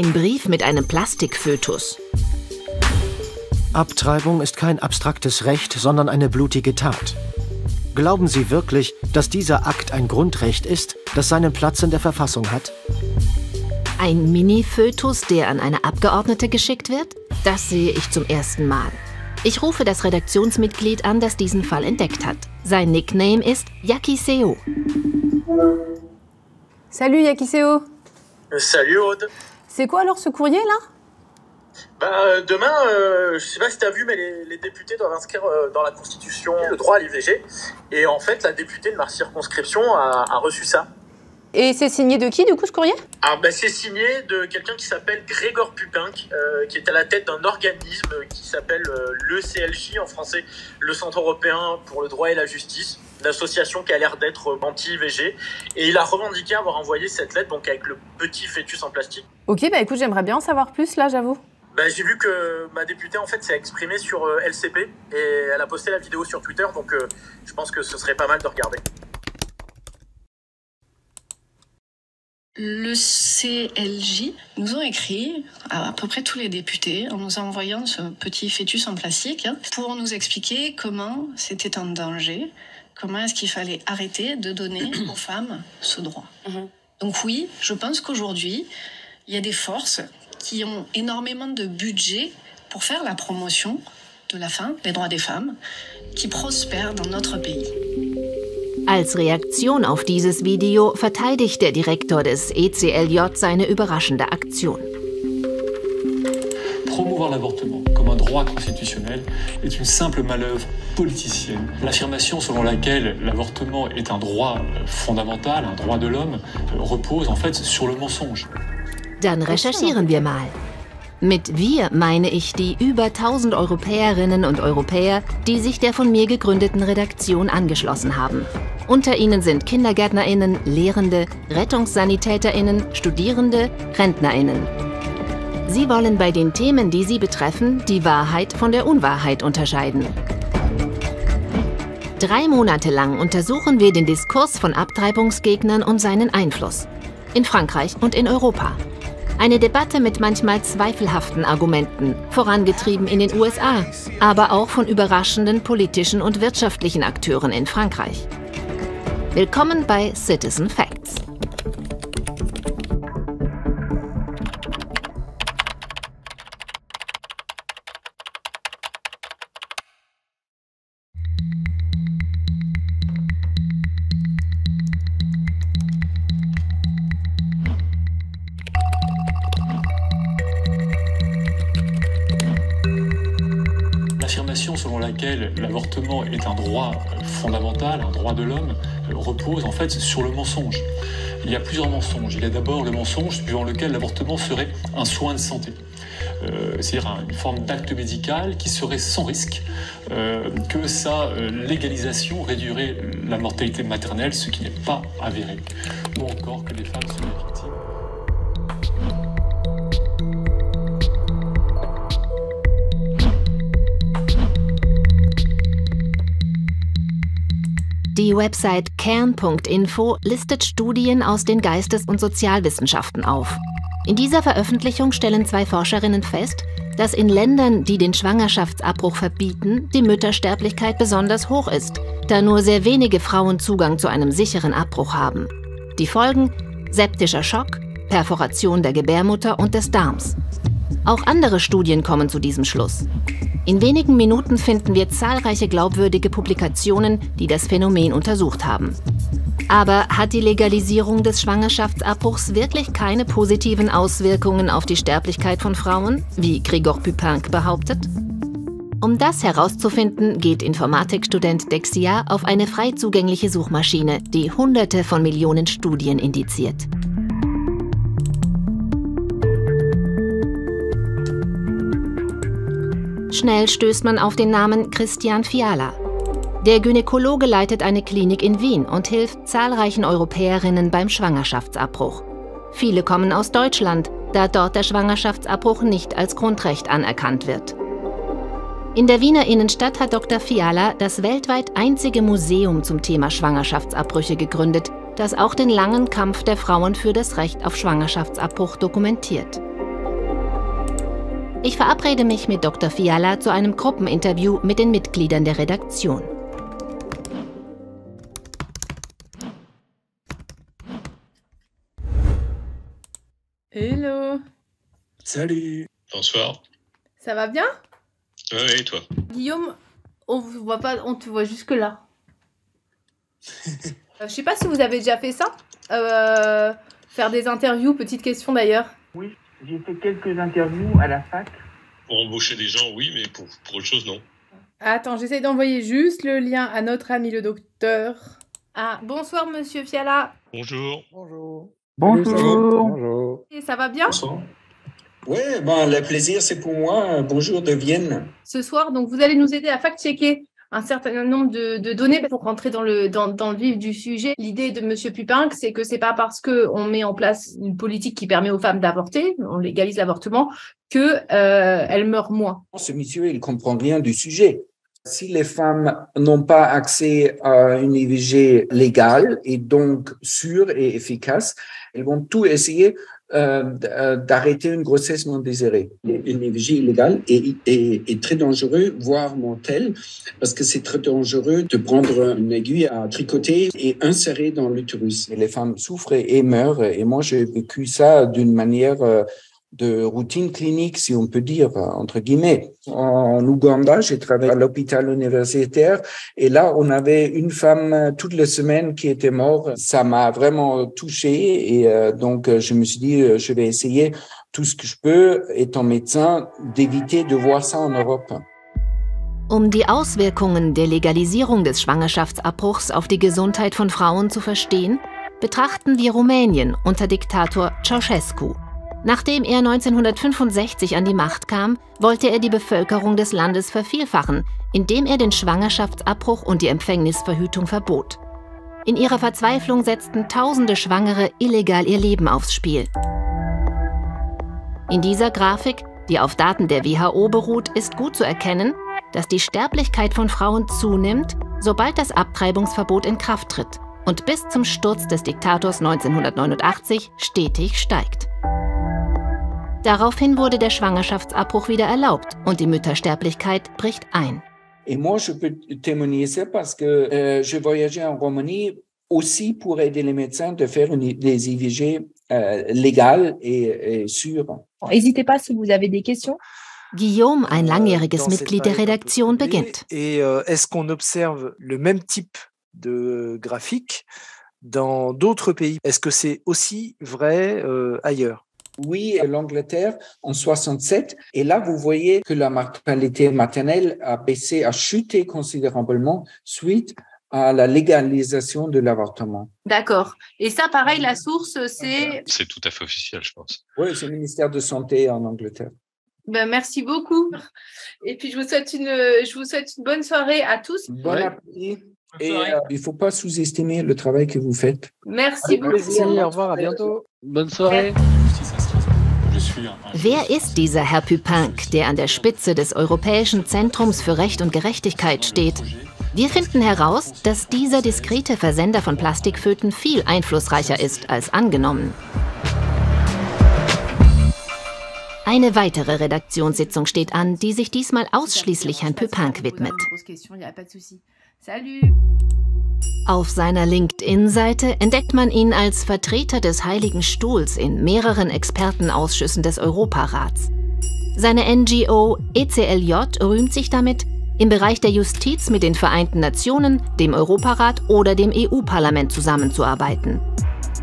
Ein Brief mit einem Plastikfötus. Abtreibung ist kein abstraktes Recht, sondern eine blutige Tat. Glauben Sie wirklich, dass dieser Akt ein Grundrecht ist, das seinen Platz in der Verfassung hat? Ein Mini-Fötus, der an eine Abgeordnete geschickt wird? Das sehe ich zum ersten Mal. Ich rufe das Redaktionsmitglied an, das diesen Fall entdeckt hat. Sein Nickname ist Yakiseo. Salut Yakiseo. Salut Aude. C'est quoi alors ce courrier là? Demain, je sais pas si t'as vu, mais les députés doivent inscrire dans la Constitution le droit à l'IVG. Et en fait, la députée de ma circonscription a reçu ça. Et c'est signé de qui du coup ce courrier? C'est signé de quelqu'un qui s'appelle Gregor Pupink, qui est à la tête d'un organisme qui s'appelle l'ECLJ en français, le Centre européen pour le droit et la justice, une association qui a l'air d'être anti-IVG. Et il a revendiqué avoir envoyé cette lettre donc avec le petit fœtus en plastique. Ok, écoute, j'aimerais bien en savoir plus là, j'avoue. J'ai vu que ma députée en fait s'est exprimée sur LCP et elle a posté la vidéo sur Twitter, donc je pense que ce serait pas mal de regarder. Le CLJ nous ont écrit, à peu près tous les députés, en nous envoyant ce petit fœtus en plastique, pour nous expliquer comment c'était un danger, comment est-ce qu'il fallait arrêter de donner aux femmes ce droit. Donc oui, je pense qu'aujourd'hui, il y a des forces qui ont énormément de budget pour faire la promotion de la femme, des droits des femmes, qui prospèrent dans notre pays. Als Reaktion auf dieses Video verteidigt der Direktor des ECLJ seine überraschende Aktion. Promouvoir l'avortement comme un droit constitutionnel est une simple manœuvre politicienne. L'affirmation selon laquelle l'avortement est un droit fondamental, un droit de l'homme, repose en fait sur le mensonge. Dann recherchieren wir mal. Mit wir meine ich die über 1000 Europäerinnen und Europäer, die sich der von mir gegründeten Redaktion angeschlossen haben. Unter ihnen sind KindergärtnerInnen, Lehrende, RettungssanitäterInnen, Studierende, RentnerInnen. Sie wollen bei den Themen, die sie betreffen, die Wahrheit von der Unwahrheit unterscheiden. 3 Monate lang untersuchen wir den Diskurs von Abtreibungsgegnern und seinen Einfluss. In Frankreich und in Europa. Eine Debatte mit manchmal zweifelhaften Argumenten, vorangetrieben in den USA, aber auch von überraschenden politischen und wirtschaftlichen Akteuren in Frankreich. Willkommen bei Citizen Facts. L'affirmation selon laquelle l'avortement est un droit fondamental, un droit de l'homme, repose en fait sur le mensonge. Il y a plusieurs mensonges. Il y a d'abord le mensonge suivant lequel l'avortement serait un soin de santé. C'est-à-dire une forme d'acte médical qui serait sans risque, que sa légalisation réduirait la mortalité maternelle, ce qui n'est pas avéré. Ou encore que les femmes seraient victimes. Die Website kern.info listet Studien aus den Geistes- und Sozialwissenschaften auf. In dieser Veröffentlichung stellen 2 Forscherinnen fest, dass in Ländern, die den Schwangerschaftsabbruch verbieten, die Müttersterblichkeit besonders hoch ist, da nur sehr wenige Frauen Zugang zu einem sicheren Abbruch haben. Die Folgen: septischer Schock, Perforation der Gebärmutter und des Darms. Auch andere Studien kommen zu diesem Schluss. In wenigen Minuten finden wir zahlreiche glaubwürdige Publikationen, die das Phänomen untersucht haben. Aber hat die Legalisierung des Schwangerschaftsabbruchs wirklich keine positiven Auswirkungen auf die Sterblichkeit von Frauen, wie Gregor Pupink behauptet? Um das herauszufinden, geht Informatikstudent Dexia auf eine frei zugängliche Suchmaschine, die Hunderte von Millionen Studien indiziert. Schnell stößt man auf den Namen Christian Fiala. Der Gynäkologe leitet eine Klinik in Wien und hilft zahlreichen Europäerinnen beim Schwangerschaftsabbruch. Viele kommen aus Deutschland, da dort der Schwangerschaftsabbruch nicht als Grundrecht anerkannt wird. In der Wiener Innenstadt hat Dr. Fiala das weltweit einzige Museum zum Thema Schwangerschaftsabbrüche gegründet, das auch den langen Kampf der Frauen für das Recht auf Schwangerschaftsabbruch dokumentiert. Ich verabrede mich mit Dr. Fiala zu einem Gruppeninterview mit den Mitgliedern der Redaktion. Hello. Salut. Bonsoir. Ça va bien? Oui, et toi? Guillaume, on vous voit pas, on te voit jusque là. Je sais pas si vous avez déjà fait ça. Faire des interviews, petite question d'ailleurs. Oui, j'ai fait quelques interviews à la fac. Pour embaucher des gens, oui, mais pour autre chose, non. Attends, j'essaie d'envoyer juste le lien à notre ami le docteur. Ah, bonsoir monsieur Fiala. Bonjour. Bonjour. Bonjour. Bonjour. Et ça va bien? Bonsoir. Oui, le plaisir c'est pour moi. Bonjour de Vienne. Ce soir, donc vous allez nous aider à fact-checker un certain nombre de données pour rentrer dans le vif du sujet. L'idée de monsieur Pupinck, c'est que c'est pas parce qu'on met en place une politique qui permet aux femmes d'avorter, on légalise l'avortement, que elles meurent moins. Ce monsieur, il comprend rien du sujet. Si les femmes n'ont pas accès à une IVG légale et donc sûre et efficace, elles vont tout essayer d'arrêter une grossesse non désirée. Une IVG illégale est très dangereux, voire mortelle, parce que c'est très dangereux de prendre une aiguille à tricoter et insérer dans l'utérus. Les femmes souffrent et meurent, et moi j'ai vécu ça d'une manière de routine clinique, si on peut dire, entre guillemets. En Ouganda, j'ai travaillé à l'hôpital universitaire et là, on avait une femme toutes les semaines qui était morte. Ça m'a vraiment touché et donc je me suis dit, je vais essayer tout ce que je peux, étant médecin, d'éviter de voir ça en Europe. Die Auswirkungen der Legalisierung des Schwangerschaftsabbruchs auf die Gesundheit von Frauen zu verstehen, betrachten wir Rumänien unter Diktator Ceausescu. Nachdem er 1965 an die Macht kam, wollte er die Bevölkerung des Landes vervielfachen, indem er den Schwangerschaftsabbruch und die Empfängnisverhütung verbot. In ihrer Verzweiflung setzten tausende Schwangere illegal ihr Leben aufs Spiel. In dieser Grafik, die auf Daten der WHO beruht, ist gut zu erkennen, dass die Sterblichkeit von Frauen zunimmt, sobald das Abtreibungsverbot in Kraft tritt und bis zum Sturz des Diktators 1989 stetig steigt. Daraufhin wurde der Schwangerschaftsabbruch wieder erlaubt und die Müttersterblichkeit bricht ein. Et moi, je peux témoigner ça parce que je voyageais en Roumanie aussi pour aider les médecins de faire des IVG légales et sûres. N'hésitez pas si vous avez des questions. Guillaume, ein langjähriges Mitglied der Redaktion, beginnt. Et est-ce qu'on observe le même type de graphique dans d'autres pays? Est-ce que c'est aussi vrai ailleurs? Oui, l'Angleterre en 67. Et là, vous voyez que la mortalité maternelle a baissé, a chuté considérablement suite à la légalisation de l'avortement. D'accord. Et ça, pareil, la source, c'est... C'est tout à fait officiel, je pense. Oui, c'est le ministère de Santé en Angleterre. Ben, merci beaucoup. Et puis, je vous souhaite une bonne soirée à tous. Bon appétit. Et il ne faut pas sous-estimer le travail que vous faites. Merci beaucoup. Merci, au revoir, à bientôt. Bonne soirée. Wer ist dieser Herr Pupinck, der an der Spitze des Europäischen Zentrums für Recht und Gerechtigkeit steht? Wir finden heraus, dass dieser diskrete Versender von Plastikföten viel einflussreicher ist als angenommen. Eine weitere Redaktionssitzung steht an, die sich diesmal ausschließlich Herrn Pupinck widmet. Auf seiner LinkedIn-Seite entdeckt man ihn als Vertreter des Heiligen Stuhls in mehreren Expertenausschüssen des Europarats. Seine NGO ECLJ rühmt sich damit, im Bereich der Justiz mit den Vereinten Nationen, dem Europarat oder dem EU-Parlament zusammenzuarbeiten.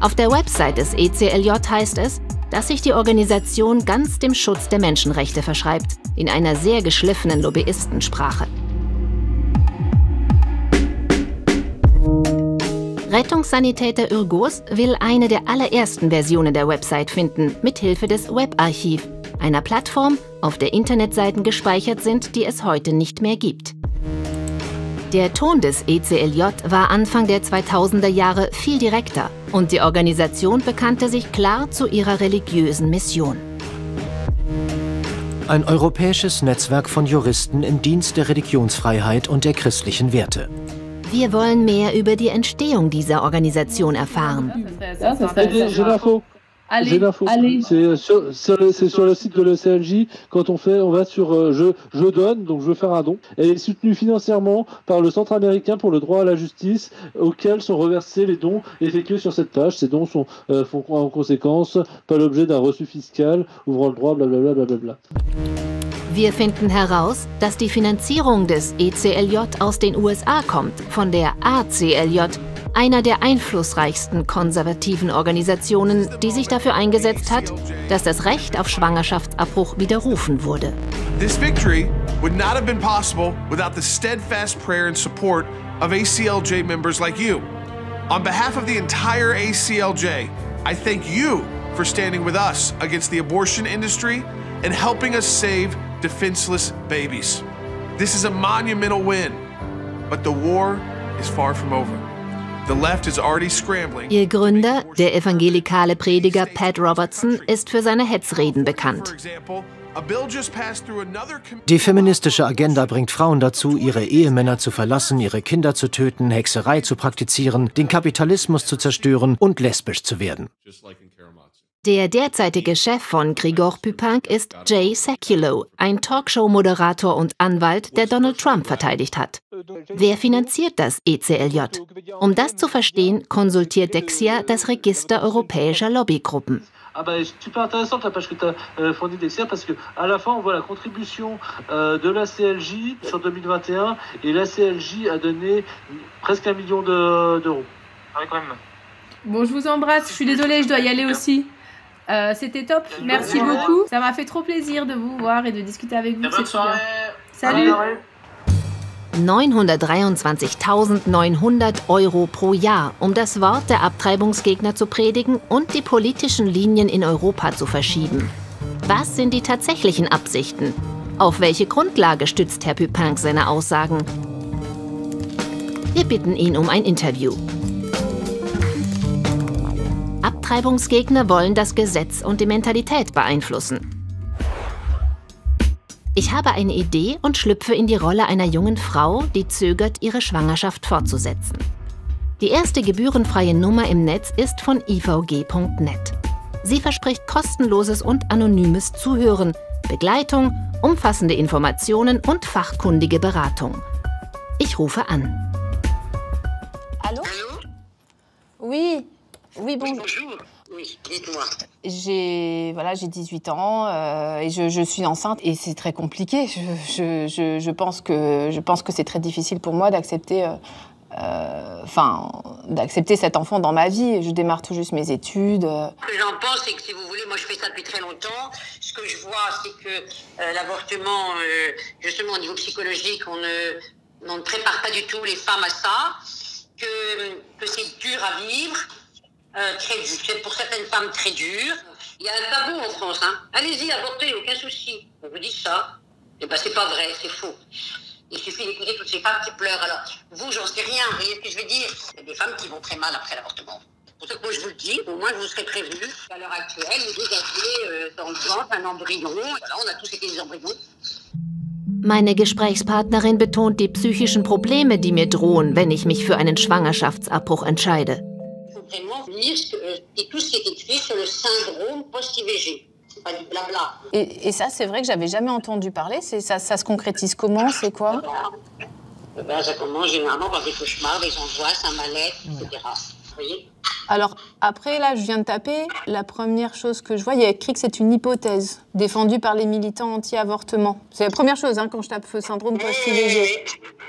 Auf der Website des ECLJ heißt es, dass sich die Organisation ganz dem Schutz der Menschenrechte verschreibt, in einer sehr geschliffenen Lobbyistensprache. Rettungssanitäter Yrgos will eine der allerersten Versionen der Website finden, mithilfe des Webarchiv, einer Plattform, auf der Internetseiten gespeichert sind, die es heute nicht mehr gibt. Der Ton des ECLJ war Anfang der 2000er Jahre viel direkter und die Organisation bekannte sich klar zu ihrer religiösen Mission. Ein europäisches Netzwerk von Juristen im Dienst der Religionsfreiheit und der christlichen Werte. Wir wollen mehr über die Entstehung dieser Organisation erfahren. J'ai l'info. C'est sur le site de l'ECLJ. Quand on va sur je donne, donc je veux faire un don. Elle est soutenue financièrement par le Centre américain pour le droit à la justice, auquel sont reversés les dons effectués sur cette page. Ces dons font en conséquence pas l'objet d'un reçu fiscal, ouvrant le droit, blablabla. Blablabla. Wir finden heraus, dass die Finanzierung des ECLJ aus den USA kommt, von der ACLJ, einer der einflussreichsten konservativen Organisationen, die sich dafür eingesetzt hat, dass das Recht auf Schwangerschaftsabbruch widerrufen wurde. This victory would not have been possible without the steadfast prayer and support of ACLJ members like you. On behalf of the entire ACLJ, I thank you for standing with us against the abortion industry and helping us save defenseless babies. This is a monumental win, but the war is far from over. The left is already scrambling. Ihr Gründer, der evangelikale Prediger Pat Robertson, ist für seine Hetzreden bekannt. Die feministische Agenda bringt Frauen dazu, ihre Ehemänner zu verlassen, ihre Kinder zu töten, Hexerei zu praktizieren, den Kapitalismus zu zerstören und lesbisch zu werden. Der derzeitige Chef von Grigor Pupin ist Jay Sekulow, ein Talkshow-Moderator und Anwalt, der Donald Trump verteidigt hat. Wer finanziert das ECLJ? Um das zu verstehen, konsultiert Dexia das Register europäischer Lobbygruppen. Aber c'est super intéressant la page que tu as fournie Dexia parce que à la fin on voit la contribution de la CLJ sur 2021 et la CLJ a donné presque 1 million d'euros. Ah oui, quand même. Bon, je vous embrasse, je suis désolée, je dois y aller aussi. C'était top, merci beaucoup. Ça m'a fait trop plaisir de vous voir et de discuter avec vous. C'est trop bien. Salut. 923.900 € pro Jahr, um das Wort der Abtreibungsgegner zu predigen und die politischen Linien in Europa zu verschieben. Was sind die tatsächlichen Absichten? Auf welche Grundlage stützt Herr Pupin seine Aussagen? Wir bitten ihn um ein Interview. Abtreibungsgegner wollen das Gesetz und die Mentalität beeinflussen. Ich habe eine Idee und schlüpfe in die Rolle einer jungen Frau, die zögert, ihre Schwangerschaft fortzusetzen. Die erste gebührenfreie Nummer im Netz ist von ivg.net. Sie verspricht kostenloses und anonymes Zuhören, Begleitung, umfassende Informationen und fachkundige Beratung. Ich rufe an. Allô? Oui. Oui, bonjour. Oui, dites-moi. J'ai 18 ans et je suis enceinte et c'est très compliqué. Je pense que c'est très difficile pour moi d'accepter cet enfant dans ma vie. Je démarre tout juste mes études. Ce que j'en pense, c'est que si vous voulez, moi je fais ça depuis très longtemps. Ce que je vois, c'est que l'avortement, justement au niveau psychologique, on ne prépare pas du tout les femmes à ça, que c'est dur à vivre. C'est pour certaines femmes très dur. Il y a un tabou en France. Hein. Allez-y, avortez, aucun souci. On vous dit ça. Eh ben, c'est pas vrai, c'est faux. Il suffit d'écouter toutes ces femmes qui pleurent. Alors, vous, j'en sais rien, vous voyez ce que je veux dire? Il y a des femmes qui vont très mal après l'avortement. C'est pour ça que moi, je vous le dis, au moins, je vous serai prévenu. À l'heure actuelle, vous avez dans le ventre un embryon. Voilà, on a tous été des embryons. Meine Gesprächspartnerin betont die psychischen Probleme, die mir drohen, wenn ich mich für einen Schwangerschaftsabbruch entscheide. Vraiment lire tout ce qui est écrit sur le syndrome post-IVG. C'est pas du blabla. Et ça, c'est vrai que j'avais jamais entendu parler. Ça se concrétise comment? C'est quoi? Ça commence généralement par des cauchemars, des angoisses, un mal-être, etc. Vous voyez? Alors, après, là, je viens de taper. La première chose que je vois, il y a écrit que c'est une hypothèse défendue par les militants anti-avortement. C'est la première chose quand je tape syndrome post-IVG.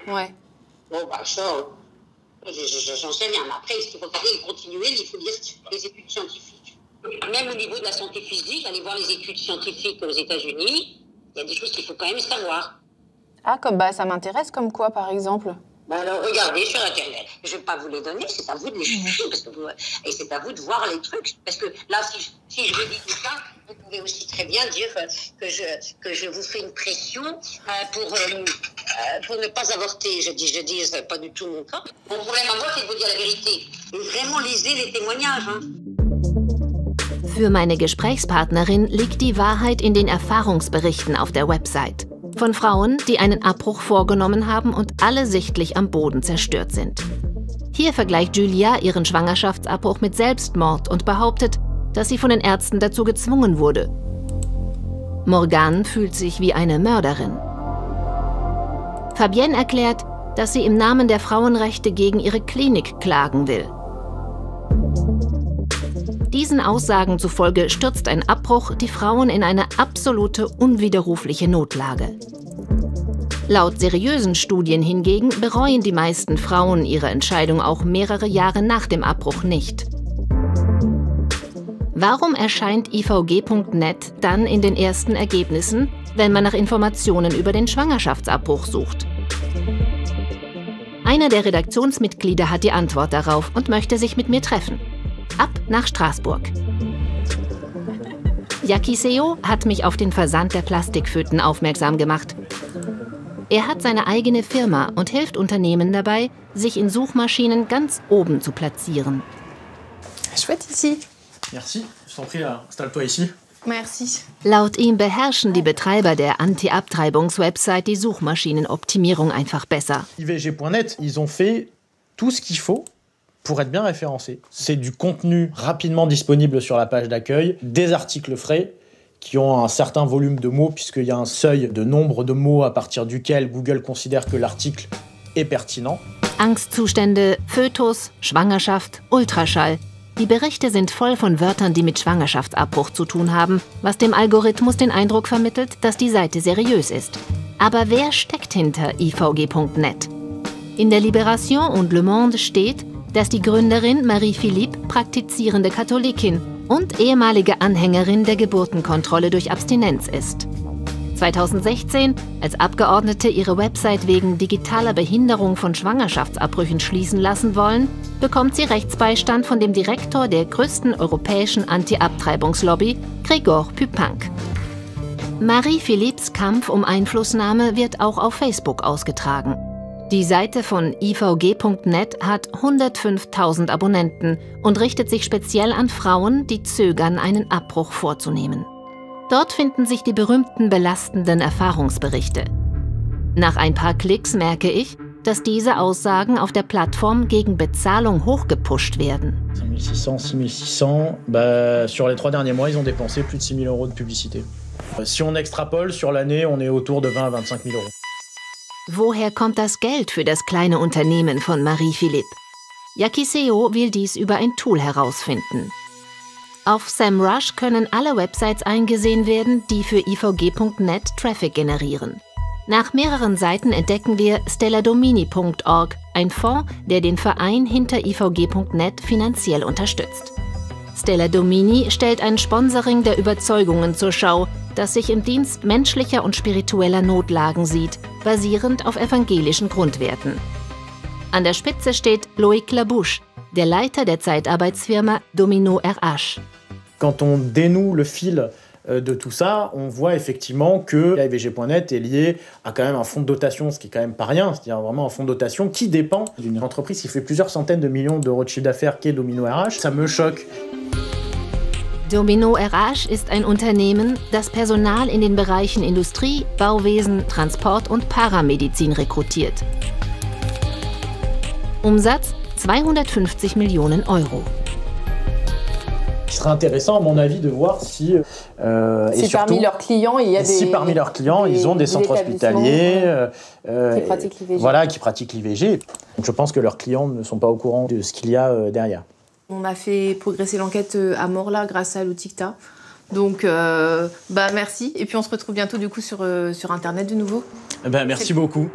Ouais. Bon, bah ça... J'en sais rien, mais après, il faut regarder et continuer, il faut lire les études scientifiques. Même au niveau de la santé physique, allez voir les études scientifiques aux États-Unis, il y a des choses qu'il faut quand même savoir. Ah, ça m'intéresse, comme quoi, par exemple? Alors, regardez sur Internet. Je ne vais pas vous les donner, c'est à vous de les chercher, et c'est à vous de voir les trucs. Parce que là, si je vous dis tout ça, vous pouvez aussi très bien dire que je vous fais une pression pour ne pas avorter. Je dis, c'est pas du tout mon cas. Mon problème à moi, c'est de vous dire la vérité. Et vraiment, lisez les témoignages. Hein. Für meine Gesprächspartnerin liegt die Wahrheit in den Erfahrungsberichten auf der Website. Von Frauen, die einen Abbruch vorgenommen haben und alle sichtlich am Boden zerstört sind. Hier vergleicht Julia ihren Schwangerschaftsabbruch mit Selbstmord und behauptet, dass sie von den Ärzten dazu gezwungen wurde. Morgane fühlt sich wie eine Mörderin. Fabienne erklärt, dass sie im Namen der Frauenrechte gegen ihre Klinik klagen will. Diesen Aussagen zufolge stürzt ein Abbruch die Frauen in eine absolute unwiderrufliche Notlage. Laut seriösen Studien hingegen bereuen die meisten Frauen ihre Entscheidung auch mehrere Jahre nach dem Abbruch nicht. Warum erscheint IVG.net dann in den ersten Ergebnissen, wenn man nach Informationen über den Schwangerschaftsabbruch sucht? Einer der Redaktionsmitglieder hat die Antwort darauf und möchte sich mit mir treffen. Ab nach Straßburg. Jaki Seo hat mich auf den Versand der Plastikföten aufmerksam gemacht. Er hat seine eigene Firma und hilft Unternehmen dabei, sich in Suchmaschinen ganz oben zu platzieren. Chouette ici. Merci, je t'en prie, installe-toi ici. Merci. Laut ihm beherrschen die Betreiber der Anti-Abtreibungs-Website die Suchmaschinenoptimierung einfach besser. IVG.net, ils ont fait tout ce qu'il faut pour être bien référencé. C'est du contenu rapidement disponible sur la page d'accueil, des articles frais qui ont un certain volume de mots puisqu'il y a un seuil de nombre de mots à partir duquel Google considère que l'article est pertinent. Angstzustände, Fötus, Schwangerschaft, Ultraschall. Die Berichte sind voll von Wörtern, die mit Schwangerschaftsabbruch zu tun haben, was dem Algorithmus den Eindruck vermittelt, dass die Seite seriös ist. Aber wer steckt hinter IVG.net? In der Libération und Le Monde steht, dass die Gründerin Marie-Philippe praktizierende Katholikin und ehemalige Anhängerin der Geburtenkontrolle durch Abstinenz ist. 2016, als Abgeordnete ihre Website wegen digitaler Behinderung von Schwangerschaftsabbrüchen schließen lassen wollen, bekommt sie Rechtsbeistand von dem Direktor der größten europäischen Anti-Abtreibungslobby, Gregor Pupinck. Marie-Philippes Kampf um Einflussnahme wird auch auf Facebook ausgetragen. Die Seite von IVG.net hat 105.000 Abonnenten und richtet sich speziell an Frauen, die zögern, einen Abbruch vorzunehmen. Dort finden sich die berühmten belastenden Erfahrungsberichte. Nach ein paar Klicks merke ich, dass diese Aussagen auf der Plattform gegen Bezahlung hochgepusht werden. 5600, 6600, sur les 3 derniers mois, ils ont dépensé plus de 6 000 € de publicité. Si on extrapole sur l'année, on est autour de 20 à 25 000 €. Woher kommt das Geld für das kleine Unternehmen von Marie-Philippe? Jaki Seo will dies über ein Tool herausfinden. Auf SEMrush können alle Websites eingesehen werden, die für IVG.net Traffic generieren. Nach mehreren Seiten entdecken wir stelladomini.org, ein Fonds, der den Verein hinter IVG.net finanziell unterstützt. Stella Domini stellt ein Sponsoring der Überzeugungen zur Schau, das sich im Dienst menschlicher und spiritueller Notlagen sieht, basierend auf evangelischen Grundwerten. An der Spitze steht Loïc Labouche, der Leiter der Zeitarbeitsfirma Domino RH. Quand on dénoue le fil de tout ça, on voit effectivement que IVG.net est lié à quand même un fonds de dotation, ce qui est quand même pas rien, c'est-à-dire vraiment un fonds de dotation qui dépend d'une entreprise qui fait plusieurs centaines de millions d'euros de chiffre d'affaires, qui est Domino RH. Ça me choque. Domino RH ist ein Unternehmen, das Personal in den Bereichen Industrie, Bauwesen, Transport und Paramedizin rekrutiert. Umsatz 250 Millionen €. Il serait intéressant, à mon avis, de voir si, si surtout, parmi leurs clients, il y a si parmi leurs clients, ils ont des centres hospitaliers qui pratiquent l'IVG. Je pense que leurs clients ne sont pas au courant de ce qu'il y a derrière. On a fait progresser l'enquête à mort là grâce à l'Outikta. Donc, merci. Et puis on se retrouve bientôt du coup sur Internet de nouveau. Merci beaucoup.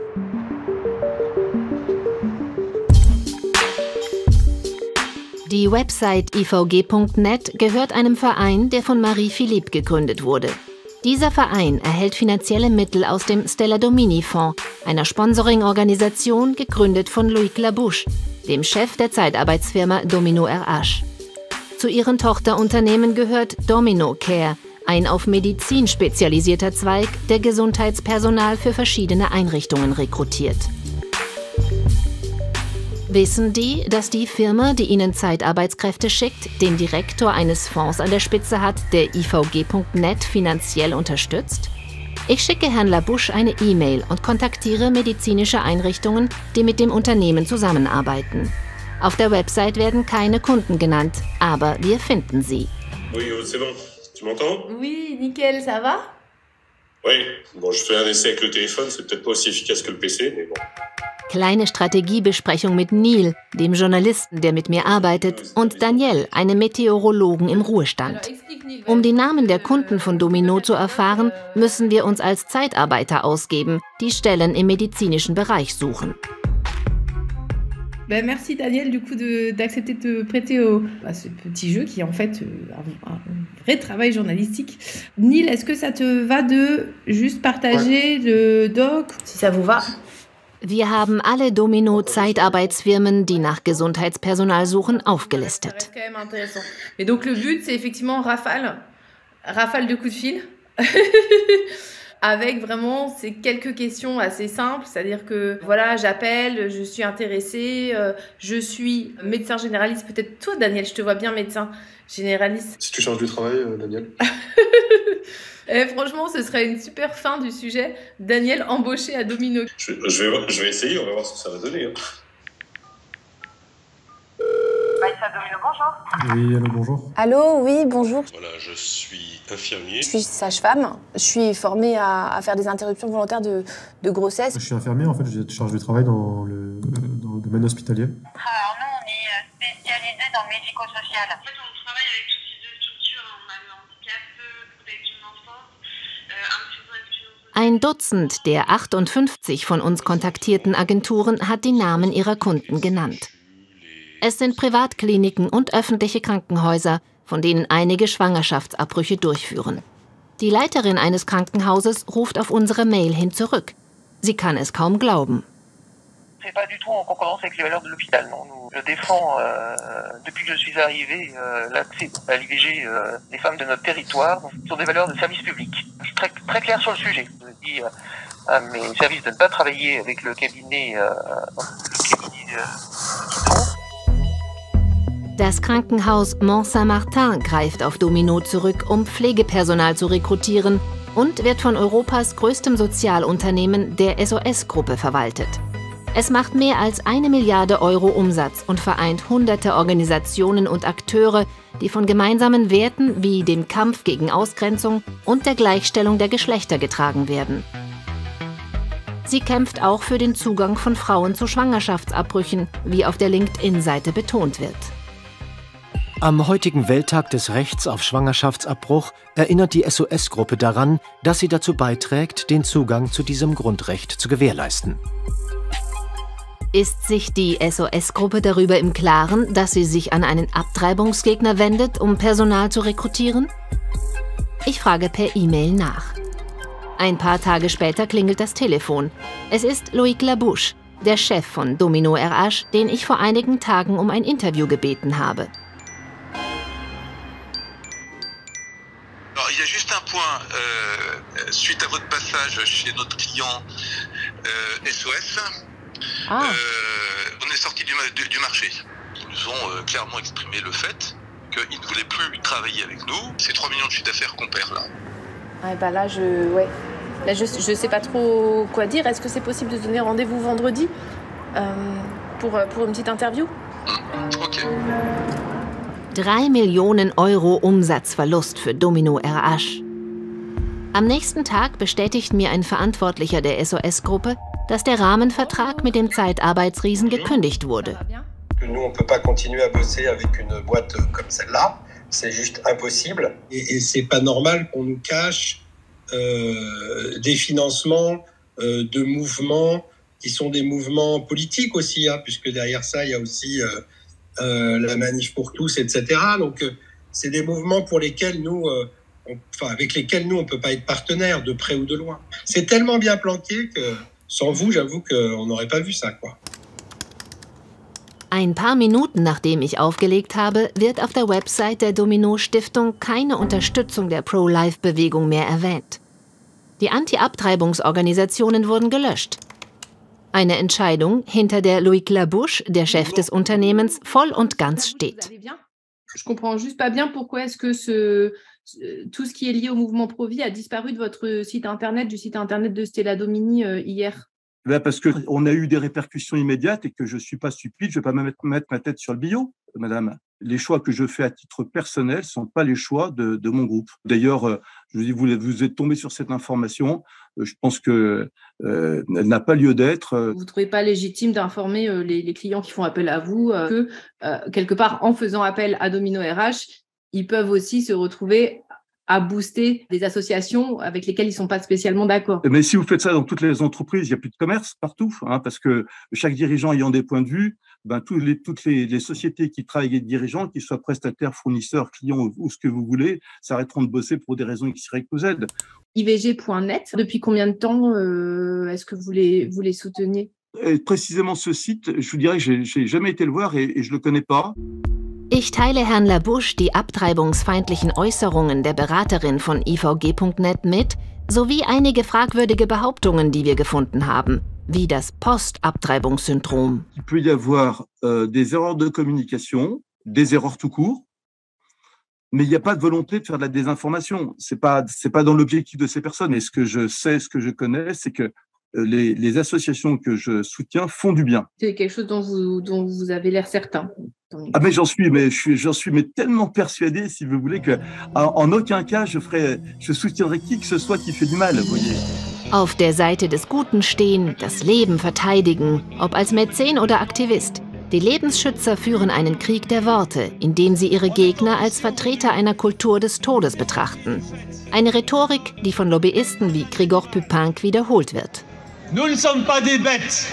Die Website IVG.net gehört einem Verein, der von Marie-Philippe gegründet wurde. Dieser Verein erhält finanzielle Mittel aus dem Stella Domini Fonds, einer Sponsoring-Organisation gegründet von Loïc Labouche, dem Chef der Zeitarbeitsfirma Domino RH. Zu ihren Tochterunternehmen gehört Domino Care, ein auf Medizin spezialisierter Zweig, der Gesundheitspersonal für verschiedene Einrichtungen rekrutiert. Wissen die, dass die Firma, die ihnen Zeitarbeitskräfte schickt, den Direktor eines Fonds an der Spitze hat, der IVG.net finanziell unterstützt? Ich schicke Herrn Labouche eine E-Mail und kontaktiere medizinische Einrichtungen, die mit dem Unternehmen zusammenarbeiten. Auf der Website werden keine Kunden genannt, aber wir finden sie. Oui, c'est bon. Tu m'entends? Oui, nickel, ça va? Oui. Bon, je fais un essai avec le téléphone, c'est peut-être pas aussi efficace que le PC, mais bon. Kleine Strategiebesprechung mit Neil, dem Journalisten, der mit mir arbeitet, und Danielle, einem Meteorologen im Ruhestand. Um die Namen der Kunden von Domino zu erfahren, müssen wir uns als Zeitarbeiter ausgeben, die Stellen im medizinischen Bereich suchen. Ben merci Daniel du coup d'accepter de te prêter à ce petit jeu qui est en fait un vrai travail journalistique. Neil, est-ce que ça te va de juste partager le doc, si ça vous va? Wir haben alle Domino-Zeitarbeitsfirmen, die nach Gesundheitspersonal suchen, aufgelistet. C'est quand même intéressant. Et donc le but, c'est effectivement rafale de coups de fil. Avec vraiment ces quelques questions assez simples, c'est-à-dire que voilà, j'appelle, je suis intéressée, je suis médecin généraliste. Peut-être toi, Daniel, je te vois bien médecin généraliste. Si tu changes du travail, Daniel. Franchement, ce serait une super fin du sujet. Daniel embauché à Domino. Je vais essayer, on va voir ce que ça va donner. Domino, bonjour. Oui, allô, bonjour. Allô, oui, bonjour. Voilà, je suis infirmier. Je suis sage-femme. Je suis formée à faire des interruptions volontaires de grossesse. Je suis infirmier, en fait, j'ai charge du travail dans le domaine hospitalier. Alors nous, on est spécialisé dans le médico-social. En fait, on travaille avec tout type de structures. On a le handicap, protection d'enfance, Ein Dutzend der 58 von uns kontaktierten Agenturen hat die Namen ihrer Kunden genannt. Es sind Privatkliniken und öffentliche Krankenhäuser, von denen einige Schwangerschaftsabbrüche durchführen. Die Leiterin eines Krankenhauses ruft auf unsere Mail hin zurück. Sie kann es kaum glauben. C'est pas du tout en concordance avec les valeurs de l'hôpital. Non, je défends depuis que je suis arrivé l'accès à l'IVG des femmes de notre territoire sur des valeurs de service public. Je suis très clair sur le sujet. Je dis à mes services de ne pas travailler avec le cabinet Das Krankenhaus Mont Saint-Martin greift auf Domino zurück, um Pflegepersonal zu rekrutieren und wird von Europas größtem Sozialunternehmen, der SOS-Gruppe, verwaltet. Es macht mehr als 1 Milliarde Euro Umsatz und vereint hunderte Organisationen und Akteure, die von gemeinsamen Werten wie dem Kampf gegen Ausgrenzung und der Gleichstellung der Geschlechter getragen werden. Sie kämpft auch für den Zugang von Frauen zu Schwangerschaftsabbrüchen, wie auf der LinkedIn-Seite betont wird. Am heutigen Welttag des Rechts auf Schwangerschaftsabbruch erinnert die SOS-Gruppe daran, dass sie dazu beiträgt, den Zugang zu diesem Grundrecht zu gewährleisten. Ist sich die SOS-Gruppe darüber im Klaren, dass sie sich an einen Abtreibungsgegner wendet, um Personal zu rekrutieren? Ich frage per E-Mail nach. Ein paar Tage später klingelt das Telefon. Es ist Loïc Labouche, der Chef von Domino RH, den ich vor einigen Tagen um ein Interview gebeten habe. Alors, il y a juste un point, suite à votre passage chez notre client SOS, on est sorti du marché. Ils nous ont clairement exprimé le fait qu'ils ne voulaient plus travailler avec nous. C'est 3 millions de chiffre d'affaires qu'on perd là. Ouais, bah là, je sais pas trop quoi dire. Est-ce que c'est possible de donner rendez-vous vendredi pour une petite interview? Ok. 3 Millionen Euro Umsatzverlust für Domino RH. Am nächsten Tag bestätigt mir ein Verantwortlicher der SOS-Gruppe, dass der Rahmenvertrag mit dem Zeitarbeitsriesen gekündigt wurde. Nous, on ne peut pas continuer à bosser avec une boîte comme celle-là. C'est juste impossible. Et c'est pas normal qu'on nous cache des financements de mouvements qui sont des mouvements politiques aussi, hein, puisque derrière ça, il y a aussi la Manif pour tous, etc. Donc, c'est des mouvements pour lesquels nous, avec lesquels nous, on ne peut pas être partenaires de près ou de loin. C'est tellement bien planqué que sans vous, j'avoue qu'on n'aurait pas vu ça, quoi. Ein paar Minuten nachdem ich aufgelegt habe, wird auf der Website der Domino-Stiftung keine Unterstützung der Pro-Life-Bewegung mehr erwähnt. Die Anti-Abtreibungsorganisationen wurden gelöscht. Eine Entscheidung, hinter der Loïc Labouche, der Chef des Unternehmens, voll und ganz steht. Je comprends juste pas bien pourquoi est-ce que tout ce qui est lié au mouvement Pro-Vie a disparu de votre site internet, du site internet de Stella Domini hier. Parce qu'on a eu des répercussions immédiates et que je ne suis pas stupide, je ne vais pas mettre ma tête sur le billot, madame. les choix que je fais à titre personnel ne sont pas les choix de mon groupe. D'ailleurs, je vous dis, vous êtes tombé sur cette information. Je pense qu'elle n'a pas lieu d'être. Vous ne trouvez pas légitime d'informer les clients qui font appel à vous que, quelque part, en faisant appel à Domino RH, ils peuvent aussi se retrouver à booster des associations avec lesquelles ils ne sont pas spécialement d'accord. Mais si vous faites ça dans toutes les entreprises, il n'y a plus de commerce partout, parce que chaque dirigeant ayant des points de vue, toutes les sociétés qui travaillent avec des dirigeants, qu'ils soient prestataires, fournisseurs, clients ou ce que vous voulez, s'arrêteront de bosser pour des raisons X, Y ou Z. IVG.net, depuis combien de temps est-ce que vous les souteniez? Et précisément ce site, je vous dirais que je n'ai jamais été le voir et je ne le connais pas. Ich teile Herrn Labouche die abtreibungsfeindlichen Äußerungen der Beraterin von IVG.net mit, sowie einige fragwürdige Behauptungen, die wir gefunden haben, wie das Post-Abtreibungssyndrom. Il peut y avoir des erreurs de communication, des erreurs tout court, mais il n'y a pas de volonté de faire de la désinformation. C'est pas dans l'objectif de ces personnes. Et ce que je sais, ce que je connais, c'est que les associations que je soutiens font du bien. C'est quelque chose dont vous avez l'air certain. Ah mais j'en suis tellement persuadé, si vous voulez, que en aucun cas je soutiendrai qui que ce soit qui fait du mal, vous voyez. Auf der Seite des Guten stehen, das Leben verteidigen, ob als Mäzen oder Aktivist. Die Lebensschützer führen einen Krieg der Worte, indem sie ihre Gegner als Vertreter einer Kultur des Todes betrachten. Eine Rhetorik, die von Lobbyisten wie Grigor Pupinck wiederholt wird. Nous ne sommes pas des bêtes.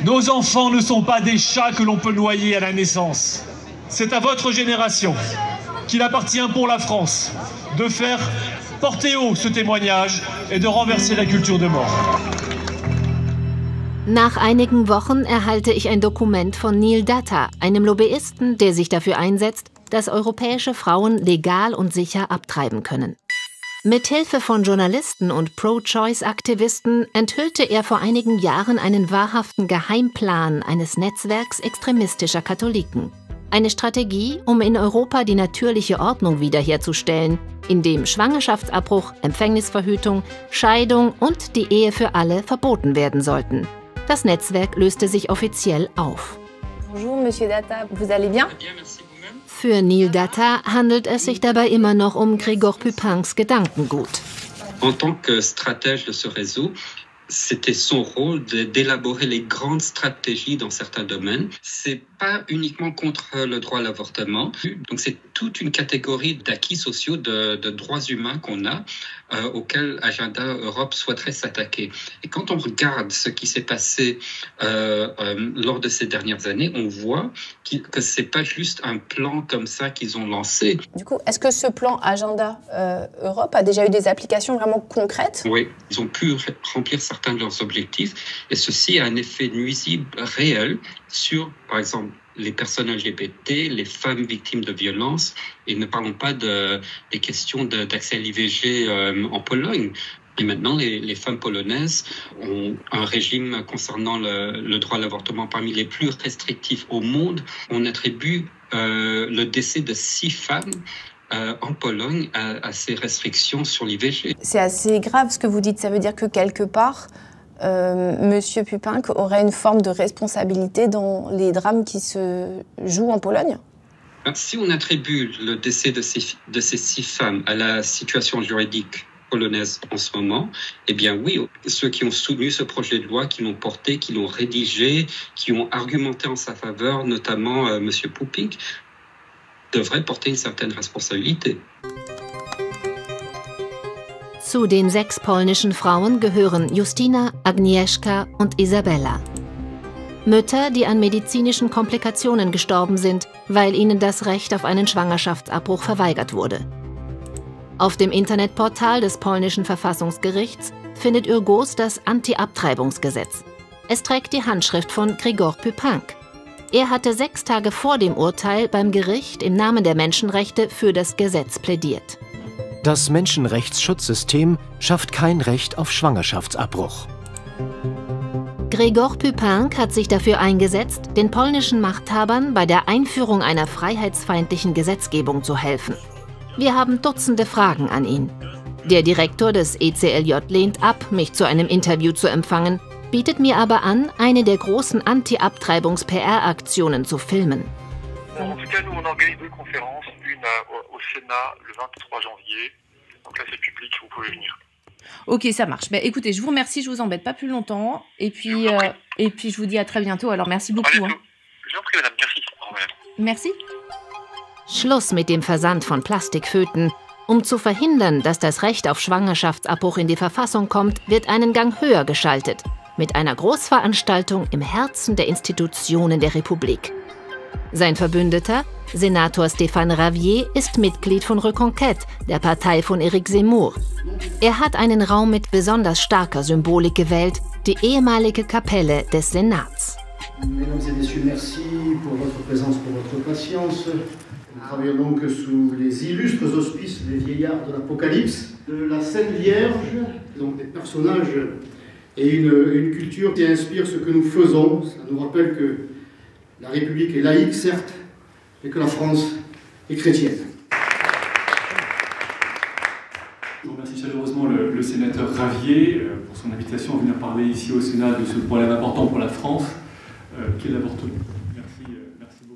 Nos enfants ne sont pas des chats que l'on peut noyer à la naissance. C'est à votre génération qu'il appartient pour la France de faire porter haut ce témoignage et de renverser la culture de mort. Nach einigen Wochen erhalte ich ein Dokument von Neil Datta, einem Lobbyisten, der sich dafür einsetzt, dass europäische Frauen legal und sicher abtreiben können. Mithilfe von Journalisten und Pro-Choice-Aktivisten enthüllte er vor einigen Jahren einen wahrhaften Geheimplan eines Netzwerks extremistischer Katholiken. Eine Strategie, um in Europa die natürliche Ordnung wiederherzustellen, in dem Schwangerschaftsabbruch, Empfängnisverhütung, Scheidung und die Ehe für alle verboten werden sollten. Das Netzwerk löste sich offiziell auf. Bonjour, Monsieur Datta, vous allez bien? Für Neil Datta handelt es sich dabei immer noch um Grigor Pupincks Gedankengut. En tant que stratège de ce réseau, c'était son rôle d'élaborer les grandes stratégies dans certains domaines. C'est pas uniquement contre le droit à l'avortement. Donc c'est toute une catégorie d'acquis sociaux de droits humains qu'on a, auxquels Agenda Europe souhaiterait s'attaquer. Et quand on regarde ce qui s'est passé lors de ces dernières années, on voit que c'est pas juste un plan comme ça qu'ils ont lancé. Du coup, est-ce que ce plan Agenda Europe a déjà eu des applications vraiment concrètes? Oui, ils ont pu remplir certains de leurs objectifs et ceci a un effet nuisible réel sur, par exemple, les personnes LGBT, les femmes victimes de violences, et ne parlons pas des questions d'accès à l'IVG en Pologne. Et maintenant, les femmes polonaises ont un régime concernant le droit à l'avortement parmi les plus restrictifs au monde. On attribue le décès de 6 femmes en Pologne à ces restrictions sur l'IVG. C'est assez grave ce que vous dites. Ça veut dire que quelque part, Monsieur Pupinck aurait une forme de responsabilité dans les drames qui se jouent en Pologne? Si on attribue le décès de ces 6 femmes à la situation juridique polonaise en ce moment, eh bien oui, ceux qui ont soutenu ce projet de loi, qui l'ont porté, qui l'ont rédigé, qui ont argumenté en sa faveur, notamment Monsieur Pupinck, devraient porter une certaine responsabilité. Zu den 6 polnischen Frauen gehören Justina, Agnieszka und Isabella. Mütter, die an medizinischen Komplikationen gestorben sind, weil ihnen das Recht auf einen Schwangerschaftsabbruch verweigert wurde. Auf dem Internetportal des polnischen Verfassungsgerichts findet Yrgos das Anti-Abtreibungsgesetz. Es trägt die Handschrift von Grigor Pupinck. Er hatte 6 Tage vor dem Urteil beim Gericht im Namen der Menschenrechte für das Gesetz plädiert. Das Menschenrechtsschutzsystem schafft kein Recht auf Schwangerschaftsabbruch. Grigor Pupinck hat sich dafür eingesetzt, den polnischen Machthabern bei der Einführung einer freiheitsfeindlichen Gesetzgebung zu helfen. Wir haben Dutzende Fragen an ihn. Der Direktor des ECLJ lehnt ab, mich zu einem Interview zu empfangen, bietet mir aber an, eine der großen Anti-Abtreibungs-PR-Aktionen zu filmen. tout cas, nous, on organise 2 conférences, une au Sénat le 23 janvier. Donc là, c'est public, vous pouvez venir. Ok, ça marche. Bah, écoutez, je vous remercie, je vous embête pas plus longtemps. Et puis je vous dis à très bientôt. Alors, merci beaucoup. Je vous en prie, madame. Merci. Au revoir. Merci. Schluss mit dem Versand von Plastikföten. Um zu verhindern, dass das Recht auf Schwangerschaftsabbruch in die Verfassung kommt, wird einen Gang höher geschaltet. Mit einer Großveranstaltung im Herzen der Institutionen der Republik. Sein Verbündeter, Senator Stéphane Ravier, ist Mitglied von Reconquête, der Partei von Éric Zemmour. Er hat einen Raum mit besonders starker Symbolik gewählt, die ehemalige Kapelle des Senats. Mesdames et messieurs, merci pour votre présence, pour votre patience. Nous travaillons donc sous les illustres auspices des vieillards de l'Apocalypse, de la Sainte Vierge, donc des personnages et une culture qui inspire ce que nous faisons. Ça nous rappelle que la République est laïque, certes, mais que la France est chrétienne. Je remercie chaleureusement le sénateur Ravier pour son invitation à venir parler ici au Sénat de ce problème important pour la France, qui est l'avortement.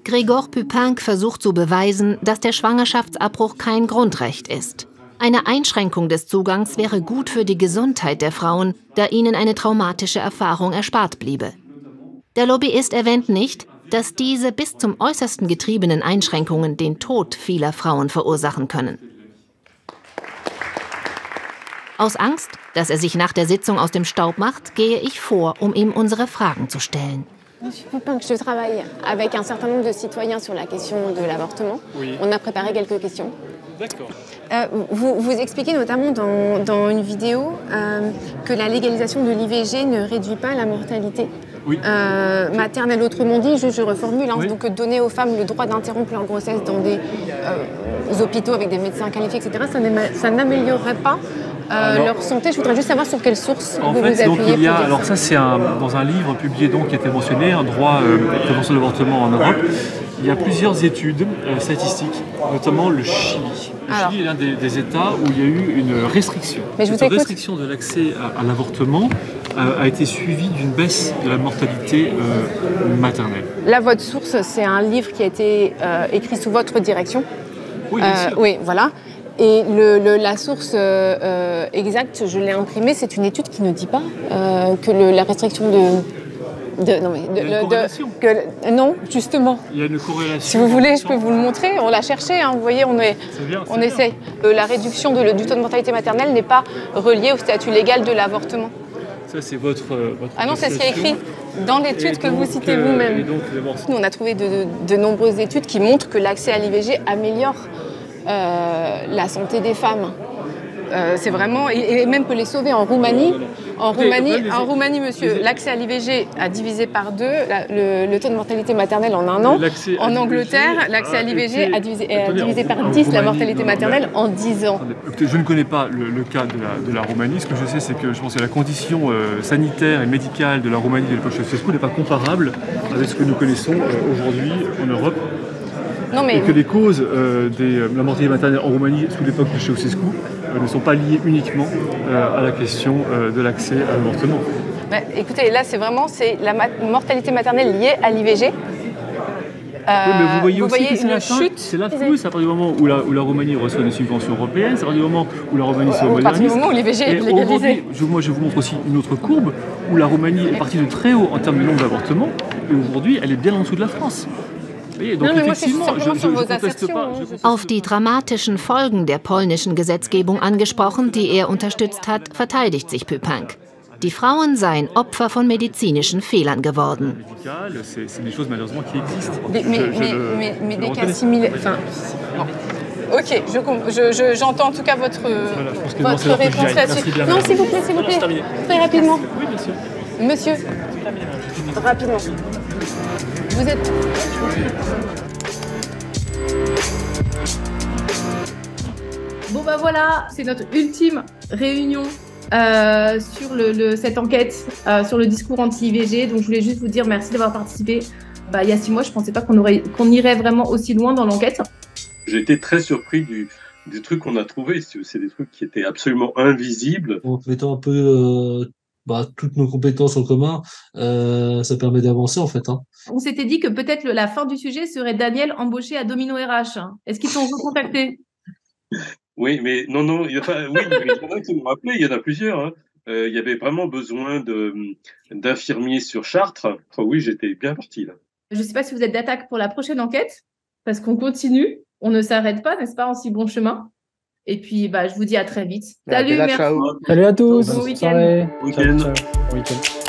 Gregor Püpinck versucht zu beweisen, dass der Schwangerschaftsabbruch kein Grundrecht ist. Eine Einschränkung des Zugangs wäre gut für die Gesundheit der Frauen, da ihnen eine traumatische Erfahrung erspart bliebe. Der Lobbyist erwähnt nicht, dass diese bis zum Äußersten getriebenen Einschränkungen den Tod vieler Frauen verursachen können. Aus Angst, dass er sich nach der Sitzung aus dem Staub macht, gehe ich vor, um ihm unsere Fragen zu stellen. Monsieur Püpinck, je travaille avec un certain nombre de citoyens sur la question de l'avortement. Oui. On a préparé quelques questions. D'accord. Vous expliquez notamment dans une vidéo que la légalisation de l'IVG ne réduit pas la mortalité maternelle. Autrement dit, je reformule, donc donner aux femmes le droit d'interrompre leur grossesse dans des hôpitaux avec des médecins qualifiés, etc., ça n'améliorerait pas leur santé. Je voudrais juste savoir sur quelle source vous vous appuyez. Donc il y a, alors ça c'est dans un livre publié donc qui a été mentionné, un droit de prévention de l'avortement en Europe. Il y a plusieurs études statistiques, notamment le Chili. Le Chili est l'un des États où il y a eu une restriction. Cette restriction de l'accès à l'avortement a été suivie d'une baisse de la mortalité maternelle. Là, votre source, c'est un livre qui a été écrit sous votre direction. Oui, bien sûr. Oui, voilà. Et la source exacte, je l'ai imprimée, c'est une étude qui ne dit pas que la restriction non, justement. Il y a une corrélation. Si vous voulez, je peux vous le montrer. On l'a cherché, hein, vous voyez, on essaye. La réduction du taux de mortalité maternelle n'est pas reliée au statut légal de l'avortement. Ça, c'est votre Ah non, c'est ce qui est écrit dans l'étude que vous citez vous-même. Nous, on a trouvé de nombreuses études qui montrent que l'accès à l'IVG améliore la santé des femmes. C'est vraiment, et même peut les sauver. En Roumanie, monsieur, l'accès à l'IVG a divisé par 2 le taux de mortalité maternelle en 1 an. En Angleterre, l'accès à l'IVG a divisé par 10 la mortalité maternelle en 10 ans. Je ne connais pas le cas de la Roumanie. Ce que je sais, c'est que je pense que la condition sanitaire et médicale de la Roumanie de l'époque de Ceausescu n'est pas comparable avec ce que nous connaissons aujourd'hui en Europe. Non, mais... Et que les causes de la mortalité maternelle en Roumanie sous l'époque de Ceausescu ne sont pas liées uniquement à la question de l'accès à l'avortement. Écoutez, là c'est la mortalité maternelle liée à l'IVG. Oui, mais vous voyez aussi que c'est la fouille, c'est à partir du moment où la Roumanie reçoit des subventions européennes, c'est à partir du moment où la Roumanie se modernise. À partir du moment où l'IVG est légalisé. Moi je vous montre aussi une autre courbe où la Roumanie est partie de très haut en termes de nombre d'avortements et aujourd'hui elle est bien en dessous de la France. Auf die dramatischen Folgen der polnischen Gesetzgebung angesprochen, die er unterstützt hat, verteidigt sich Püpinck. Die Frauen seien Opfer von medizinischen Fehlern geworden. Mais des cas similaires. Ok, j'entends en tout cas votre réponse là-dessus. Non, s'il vous plaît, très rapidement. Oui, bien sûr. Monsieur, rapidement. Vous êtes... Bon bah voilà, c'est notre ultime réunion sur cette enquête sur le discours anti-IVG. Donc je voulais juste vous dire merci d'avoir participé. Il y a 6 mois, je ne pensais pas qu'on irait vraiment aussi loin dans l'enquête. J'ai été très surpris des trucs qu'on a trouvés. C'est des trucs qui étaient absolument invisibles. En te mettant un peu toutes nos compétences en commun, ça permet d'avancer en fait. On s'était dit que peut-être la fin du sujet serait Daniel embauché à Domino RH. Est-ce qu'ils t'ont recontacté? Oui, mais non, il y en a qui m'ont appelé, il y en a plusieurs. Il y avait vraiment besoin d'infirmiers sur Chartres. Enfin, oui, j'étais bien parti là. Je ne sais pas si vous êtes d'attaque pour la prochaine enquête, parce qu'on continue, on ne s'arrête pas, n'est-ce pas, en si bon chemin. Et puis, je vous dis à très vite. Salut, merci. Salut à tous. Bon week-end. Week-end. Ciao. Bon week-end.